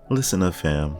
Listen up fam,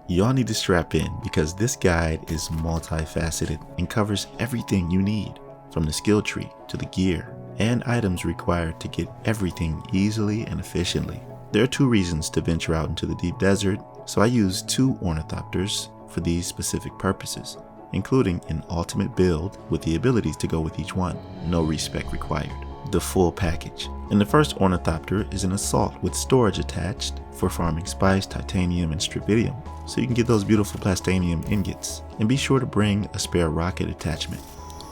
y'all need to strap in because this guide is multifaceted and covers everything you need, from the skill tree to the gear and items required to get everything easily and efficiently. There are two reasons to venture out into the deep desert, so I use two Ornithopters for these specific purposes, including an ultimate build with the abilities to go with each one, no respec required, the full package. And the first Ornithopter is an assault with storage attached for farming spice, titanium, and stravidium, so you can get those beautiful Plastanium Ingots. And be sure to bring a spare rocket attachment.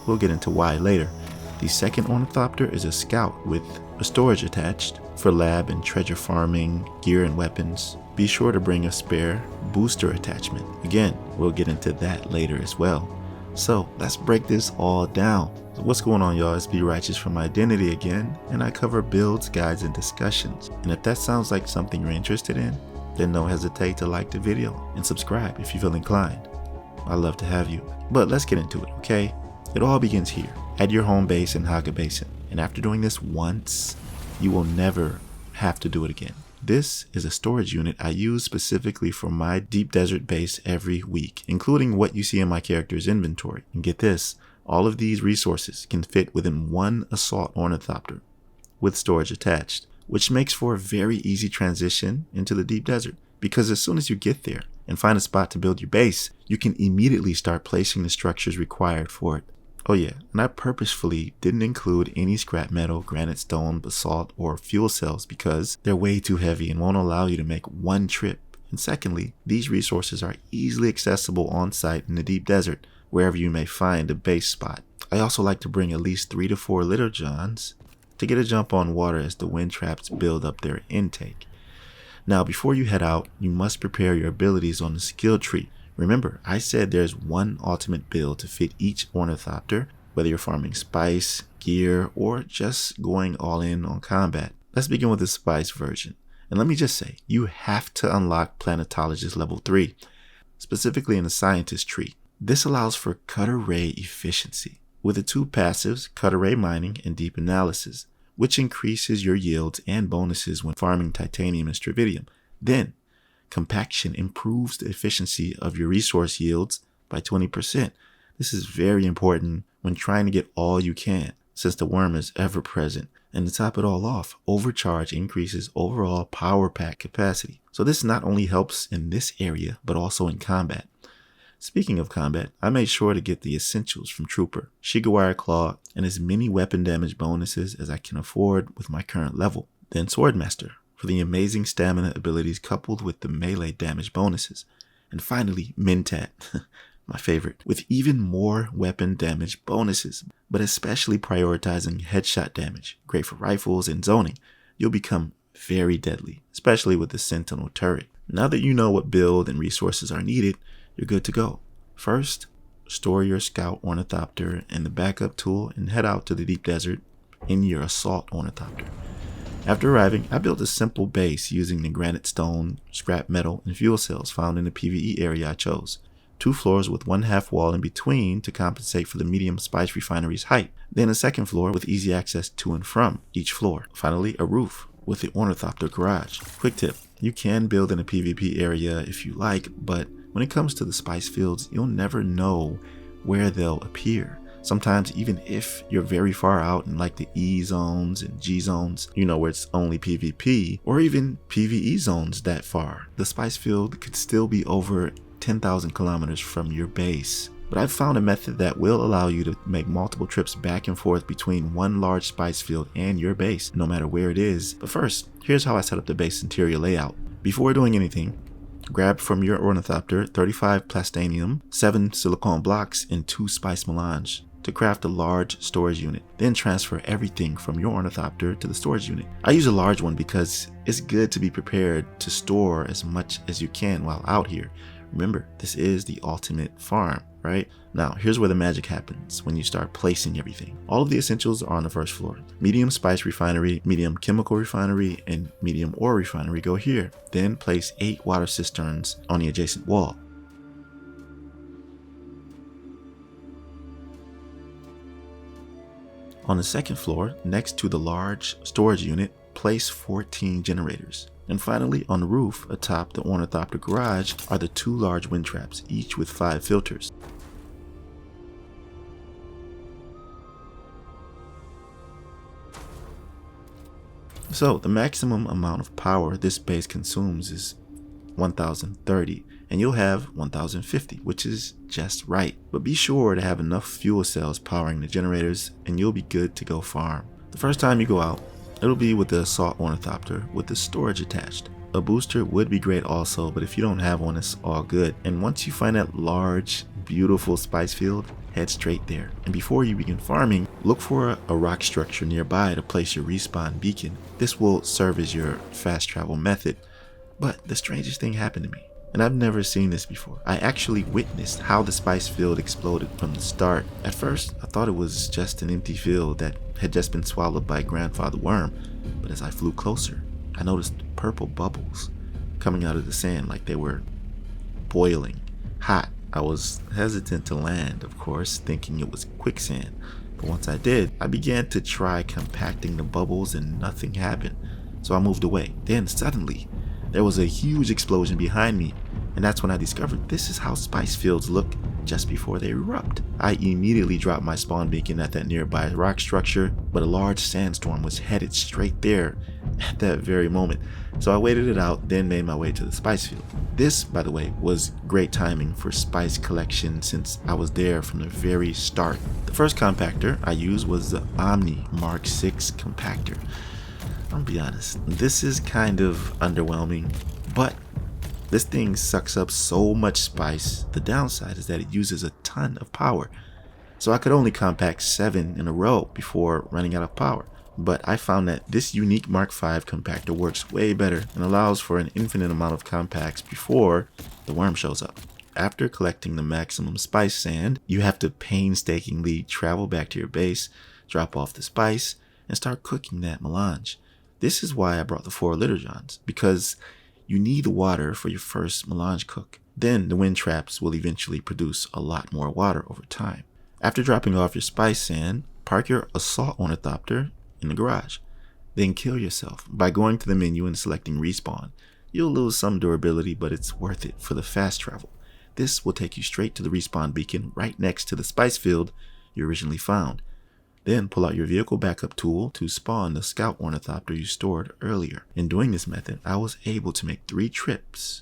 We'll get into why later. The second Ornithopter is a scout with a storage attached for lab and treasure farming, gear and weapons. Be sure to bring a spare booster attachment. Again, we'll get into that later as well. So let's break this all down. So what's going on, y'all? It's Be Righteous from Identity again, and I cover builds, guides, and discussions. And if that sounds like something you're interested in, then don't hesitate to like the video and subscribe if you feel inclined. I'd love to have you. But let's get into it, okay? It all begins here, at your home base in 𝐿𝐴 Basin. And after doing this once, you will never have to do it again. This is a storage unit I use specifically for my deep desert base every week, including what you see in my character's inventory. And get this, all of these resources can fit within one assault Ornithopter with storage attached, which makes for a very easy transition into the deep desert, because as soon as you get there and find a spot to build your base, you can immediately start placing the structures required for it. Oh yeah, and I purposefully didn't include any scrap metal, granite stone, basalt, or fuel cells because they're way too heavy and won't allow you to make one trip. And secondly, these resources are easily accessible on site in the deep desert, wherever you may find a base spot. I also like to bring at least 3 to 4 Literjons to get a jump on water as the wind traps build up their intake. Now before you head out, you must prepare your abilities on the skill tree. Remember, I said there's one ultimate build to fit each Ornithopter, whether you're farming spice, gear, or just going all in on combat. Let's begin with the spice version. And let me just say, you have to unlock Planetologist level 3, specifically in the scientist tree. This allows for cutter ray efficiency, with the two passives, cutter ray mining and deep analysis, which increases your yields and bonuses when farming titanium and stravidium. Then, compaction improves the efficiency of your resource yields by 20%. This is very important when trying to get all you can, since the worm is ever present. And to top it all off, overcharge increases overall power pack capacity. So this not only helps in this area, but also in combat. Speaking of combat, I made sure to get the essentials from Trooper, 𝐒𝐿𝐴𝐻, and as many weapon damage bonuses as I can afford with my current level. Then Swordmaster, for the amazing stamina abilities coupled with the melee damage bonuses. And finally, Mentat, my favorite, with even more weapon damage bonuses, but especially prioritizing headshot damage, great for rifles and zoning. You'll become very deadly, especially with the Sentinel turret. Now that you know what build and resources are needed, you're good to go. First, store your scout Ornithopter and the backup tool and head out to the deep desert in your assault Ornithopter. After arriving, I built a simple base using the granite stone, scrap metal, and fuel cells found in the PvE area I chose. 2 floors with 1/2 wall in between to compensate for the medium spice refinery's height. Then a second floor with easy access to and from each floor. Finally, a roof with the Ornithopter garage. Quick tip, you can build in a PvP area if you like, but when it comes to the spice fields, you'll never know where they'll appear. Sometimes even if you're very far out in like the E zones and G zones, you know, where it's only PvP, or even PvE zones that far, the spice field could still be over 10,000 kilometers from your base. But I've found a method that will allow you to make multiple trips back and forth between one large spice field and your base, no matter where it is. But first, here's how I set up the base interior layout. Before doing anything, grab from your Ornithopter 35 Plastanium, 7 Silicone Blocks, and 2 Spice Melange to craft a large storage unit. Then transfer everything from your Ornithopter to the storage unit. I use a large one because it's good to be prepared to store as much as you can while out here. Remember, this is the ultimate farm, right? Now, here's where the magic happens when you start placing everything. All of the essentials are on the first floor. Medium spice refinery, medium chemical refinery, and medium ore refinery go here. Then place 8 water cisterns on the adjacent wall. On the second floor, next to the large storage unit, place 14 generators. And finally, on the roof atop the Ornithopter garage are the 2 large wind traps, each with 5 filters. So the maximum amount of power this base consumes is 1030, and you'll have 1050, which is just right. But be sure to have enough fuel cells powering the generators and you'll be good to go farm. The first time you go out, it'll be with the Assault Ornithopter with the storage attached. A booster would be great also, but if you don't have one, it's all good. And once you find that large, beautiful spice field, head straight there. And before you begin farming, look for a rock structure nearby to place your respawn beacon. This will serve as your fast travel method. But the strangest thing happened to me, and I've never seen this before. I actually witnessed how the spice field exploded from the start. At first, I thought it was just an empty field that had just been swallowed by Grandfather Worm, but as I flew closer, I noticed purple bubbles coming out of the sand like they were boiling hot. I was hesitant to land, of course, thinking it was quicksand, but once I did, I began to try compacting the bubbles and nothing happened, so I moved away. Then suddenly, there was a huge explosion behind me, and that's when I discovered this is how spice fields look just before they erupt. I immediately dropped my spawn beacon at that nearby rock structure, but a large sandstorm was headed straight there at that very moment. So I waited it out, then made my way to the spice field. This, by the way, was great timing for spice collection since I was there from the very start. The first compactor I used was the Omni Mark 6 compactor. I'll be honest, this is kind of underwhelming, but this thing sucks up so much spice. The downside is that it uses a ton of power, so I could only compact 7 in a row before running out of power. But I found that this unique Mark 5 compactor works way better and allows for an infinite amount of compacts before the worm shows up. After collecting the maximum spice sand, you have to painstakingly travel back to your base, drop off the spice, and start cooking that melange. This is why I brought the 4 Literjons, because you need the water for your first melange cook. Then the wind traps will eventually produce a lot more water over time. After dropping off your spice sand, park your Assault Ornithopter in the garage. Then kill yourself by going to the menu and selecting respawn. You'll lose some durability, but it's worth it for the fast travel. This will take you straight to the respawn beacon right next to the spice field you originally found. Then pull out your vehicle backup tool to spawn the Scout Ornithopter you stored earlier. In doing this method, I was able to make 3 trips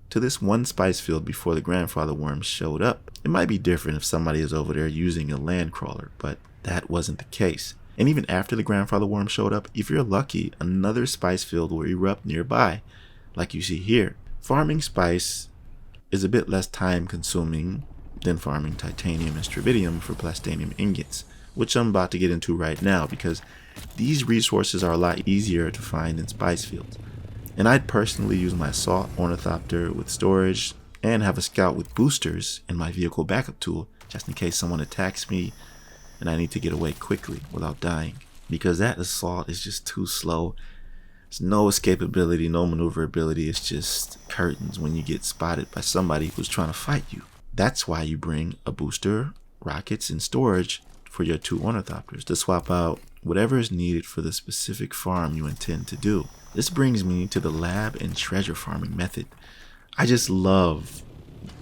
to this one spice field before the Grandfather Worm showed up. It might be different if somebody is over there using a land crawler, but that wasn't the case. And even after the Grandfather Worm showed up, if you're lucky, another spice field will erupt nearby, like you see here. Farming spice is a bit less time consuming than farming titanium and Stravidium for Plastanium Ingots, which I'm about to get into right now because these resources are a lot easier to find in spice fields. And I'd personally use my Assault Ornithopter with storage and have a Scout with boosters in my vehicle backup tool just in case someone attacks me and I need to get away quickly without dying, because that assault is just too slow. There's no escapability, no maneuverability. It's just curtains when you get spotted by somebody who's trying to fight you. That's why you bring a booster, rockets, and storage for your 2 Ornithopters to swap out whatever is needed for the specific farm you intend to do. This brings me to the lab and treasure farming method. I just love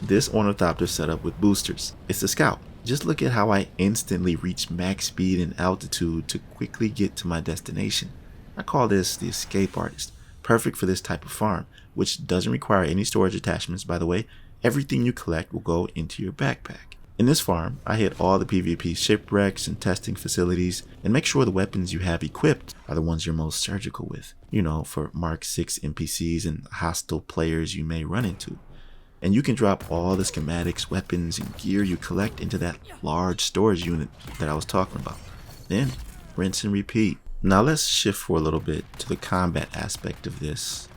this Ornithopter setup with boosters. It's the Scout. Just look at how I instantly reach max speed and altitude to quickly get to my destination. I call this the escape artist. Perfect for this type of farm, which doesn't require any storage attachments, by the way. Everything you collect will go into your backpack. In this farm, I hit all the PvP shipwrecks and testing facilities and make sure the weapons you have equipped are the ones you're most surgical with. You know, for Mark 6 NPCs and hostile players you may run into. And you can drop all the schematics, weapons, and gear you collect into that large storage unit that I was talking about. Then, rinse and repeat. Now let's shift for a little bit to the combat aspect of this.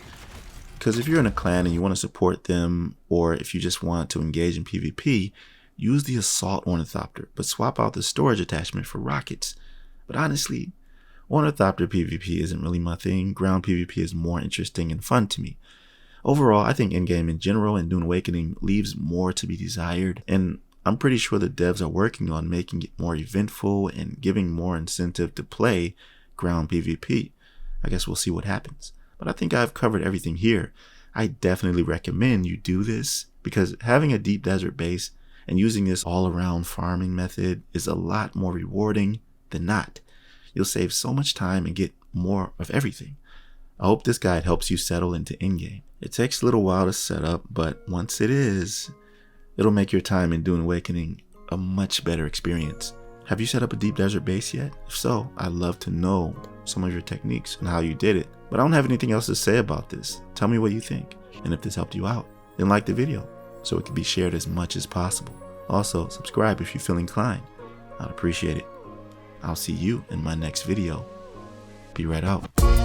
Because if you're in a clan and you want to support them, or if you just want to engage in PvP, use the Assault Ornithopter, but swap out the storage attachment for rockets. But honestly, Ornithopter PvP isn't really my thing. Ground PvP is more interesting and fun to me. Overall, I think Endgame in general and Dune Awakening leaves more to be desired, and I'm pretty sure the devs are working on making it more eventful and giving more incentive to play ground PvP. I guess we'll see what happens. but I think I've covered everything here. I definitely recommend you do this because having a deep desert base and using this all-around farming method is a lot more rewarding than not. You'll save so much time and get more of everything. I hope this guide helps you settle into Endgame. It takes a little while to set up, but once it is, it'll make your time in Dune Awakening a much better experience. Have you set up a deep desert base yet? If so, I'd love to know some of your techniques and how you did it. But I don't have anything else to say about this. Tell me what you think. And if this helped you out, then like the video so it can be shared as much as possible. Also, subscribe if you feel inclined. I'd appreciate it. I'll see you in my next video. Be right out.